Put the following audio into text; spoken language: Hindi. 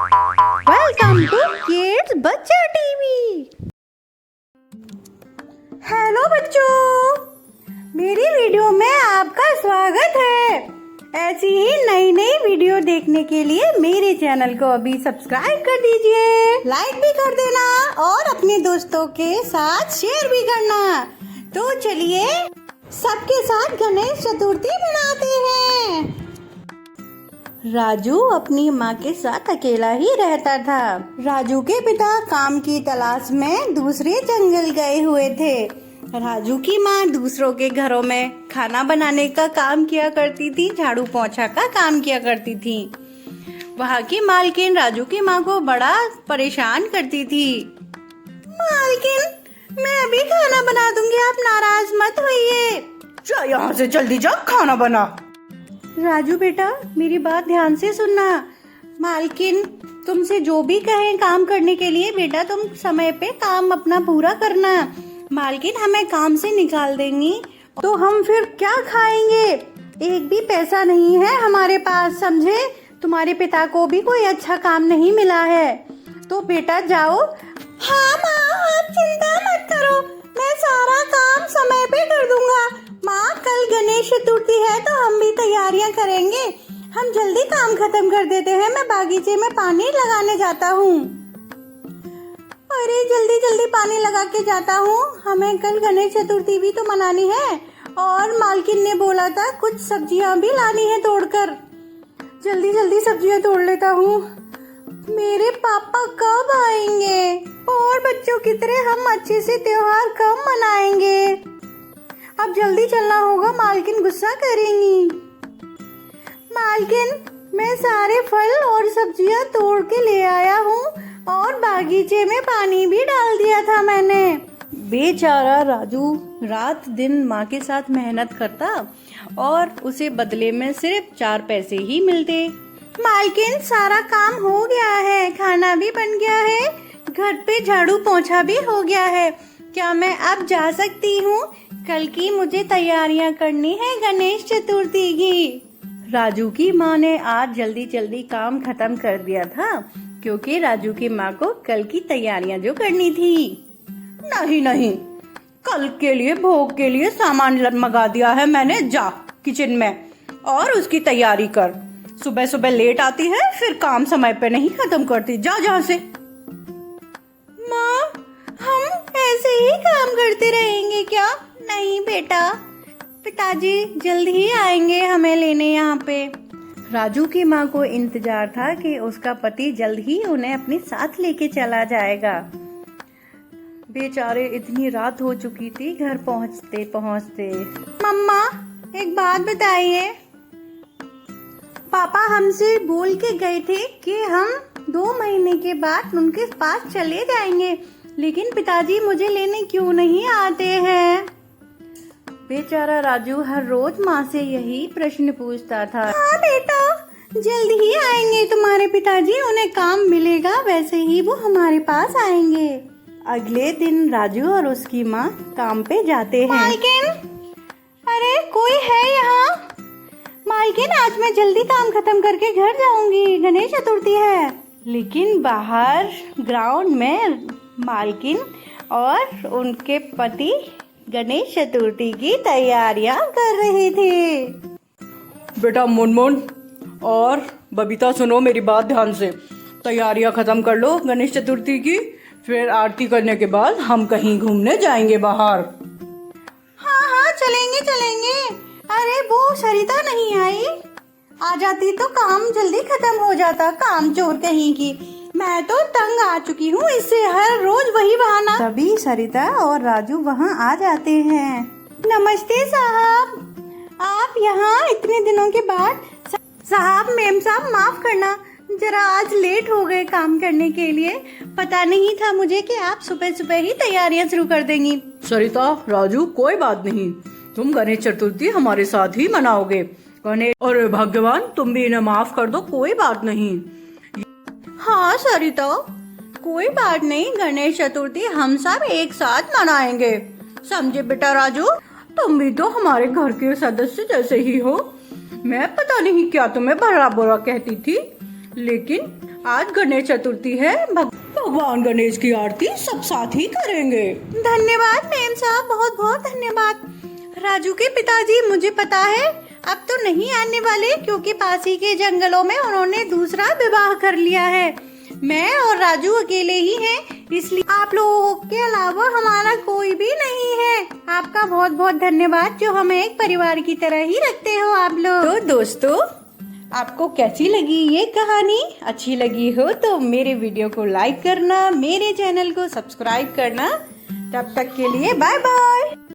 वेलकम टू किड्स बच्चा टीवी। हेलो बच्चों, मेरी वीडियो में आपका स्वागत है। ऐसी ही नई नई वीडियो देखने के लिए मेरे चैनल को अभी सब्सक्राइब कर दीजिए, लाइक भी कर देना और अपने दोस्तों के साथ शेयर भी करना। तो चलिए सबके साथ गणेश चतुर्थी मनाते हैं। राजू अपनी माँ के साथ अकेला ही रहता था। राजू के पिता काम की तलाश में दूसरे जंगल गए हुए थे। राजू की माँ दूसरों के घरों में खाना बनाने का काम किया करती थी, झाड़ू पोंछा का काम किया करती थी। वहाँ की मालकिन राजू की माँ को बड़ा परेशान करती थी। मालकिन, मैं अभी खाना बना दूंगी, आप नाराज मत होइए। जा यहाँ से, जल्दी जा, खाना बना। राजू बेटा, मेरी बात ध्यान से सुनना। मालकिन तुमसे जो भी कहें काम करने के लिए, बेटा तुम समय पे काम अपना पूरा करना। मालकिन हमें काम से निकाल देंगी तो हम फिर क्या खाएंगे? एक भी पैसा नहीं है हमारे पास, समझे? तुम्हारे पिता को भी कोई अच्छा काम नहीं मिला है, तो बेटा जाओ। हाँ माँ, आप चिंता मत करो, मैं सारा काम समय पे कर दूंगा। माँ, कल गणेश चतुर्थी है तो हम भी तैयारियां करेंगे। हम जल्दी काम खत्म कर देते हैं, मैं बागीचे में पानी लगाने जाता हूँ। अरे जल्दी जल्दी पानी लगा के जाता हूँ, हमें कल गणेश चतुर्थी भी तो मनानी है। और मालकिन ने बोला था कुछ सब्जियां भी लानी है तोड़कर। जल्दी जल्दी सब्जियां तोड़ लेता हूँ। मेरे पापा कब आएंगे? और बच्चों की तरह हम अच्छे से त्योहार कब मनाएंगे? अब जल्दी चलना होगा, मालकिन गुस्सा करेंगी। मालकिन, मैं सारे फल और सब्जियां तोड़ के ले आया हूँ और बागीचे में पानी भी डाल दिया था मैंने। बेचारा राजू रात दिन माँ के साथ मेहनत करता और उसे बदले में सिर्फ 4 पैसे ही मिलते। मालकिन, सारा काम हो गया है, खाना भी बन गया है, घर पे झाड़ू पोंछा भी हो गया है। क्या मैं अब जा सकती हूँ? कल की मुझे तैयारियां करनी है गणेश चतुर्थी की। राजू की माँ ने आज जल्दी जल्दी काम खत्म कर दिया था, क्योंकि राजू की माँ को कल की तैयारियां जो करनी थी। नहीं नहीं, कल के लिए भोग के लिए सामान मंगा दिया है मैंने, जा किचन में और उसकी तैयारी कर। सुबह सुबह लेट आती है, फिर काम समय पे नहीं खत्म करती, जा जहाँ से। माँ, हम ऐसे ही काम करते रहेंगे क्या? नहीं बेटा, पिताजी जल्द ही आएंगे हमें लेने यहाँ पे। राजू की माँ को इंतजार था कि उसका पति जल्द ही उन्हें अपने साथ लेके चला जाएगा। बेचारे इतनी रात हो चुकी थी घर पहुँचते पहुँचते। मम्मा, एक बात बताइए। पापा हमसे बोल के गए थे कि हम 2 महीने के बाद उनके पास चले जाएंगे, लेकिन पिताजी मुझे लेने क्यों नहीं आते हैं? बेचारा राजू हर रोज माँ से यही प्रश्न पूछता था। हाँ बेटा, जल्द ही आएंगे तुम्हारे पिताजी, उन्हें काम मिलेगा, वैसे ही वो हमारे पास आएंगे। अगले दिन राजू और उसकी माँ काम पे जाते हैं। मालकिन, अरे कोई है यहाँ? मालकिन, आज मैं जल्दी काम खत्म करके घर जाऊंगी, गणेश चतुर्थी है। लेकिन बाहर ग्राउंड में मालकिन और उनके पति गणेश चतुर्थी की तैयारियां कर रहे थे। बेटा मुनमुन और बबीता, सुनो मेरी बात ध्यान से। तैयारियां खत्म कर लो गणेश चतुर्थी की, फिर आरती करने के बाद हम कहीं घूमने जाएंगे बाहर। हाँ हाँ, चलेंगे चलेंगे। अरे वो सरिता नहीं आई, आ जाती तो काम जल्दी खत्म हो जाता, काम चोर कहीं की। मैं तो तंग आ चुकी हूँ इससे, हर रोज वही बहाना। तभी सरिता और राजू वहाँ आ जाते हैं। नमस्ते साहब, आप यहाँ इतने दिनों के बाद? साहब, मेम साहब माफ करना, जरा आज लेट हो गए काम करने के लिए। पता नहीं था मुझे कि आप सुबह सुबह ही तैयारियां शुरू कर देंगी। सरिता, राजू, कोई बात नहीं, तुम गणेश चतुर्थी हमारे साथ ही मनाओगे। गणेश और भगवान, तुम भी इन्हें माफ कर दो, कोई बात नहीं। हाँ सरिता, कोई बात नहीं, गणेश चतुर्थी हम सब एक साथ मनाएंगे, समझे बेटा राजू? तुम भी तो हमारे घर के सदस्य जैसे ही हो। मैं पता नहीं क्या तुम्हें भला बुरा कहती थी, लेकिन आज गणेश चतुर्थी है, भगवान गणेश की आरती सब साथ ही करेंगे। धन्यवाद मेम साहब, बहुत बहुत धन्यवाद। राजू के पिताजी, मुझे पता है अब तो नहीं आने वाले, क्योंकि पास ही के जंगलों में उन्होंने दूसरा विवाह कर लिया है। मैं और राजू अकेले ही हैं, इसलिए आप लोगों के अलावा हमारा कोई भी नहीं है। आपका बहुत बहुत धन्यवाद, जो हमें एक परिवार की तरह ही रखते हो आप लोग। तो दोस्तों, आपको कैसी लगी ये कहानी? अच्छी लगी हो तो मेरे वीडियो को लाइक करना, मेरे चैनल को सब्सक्राइब करना। तब तक के लिए बाय बाय।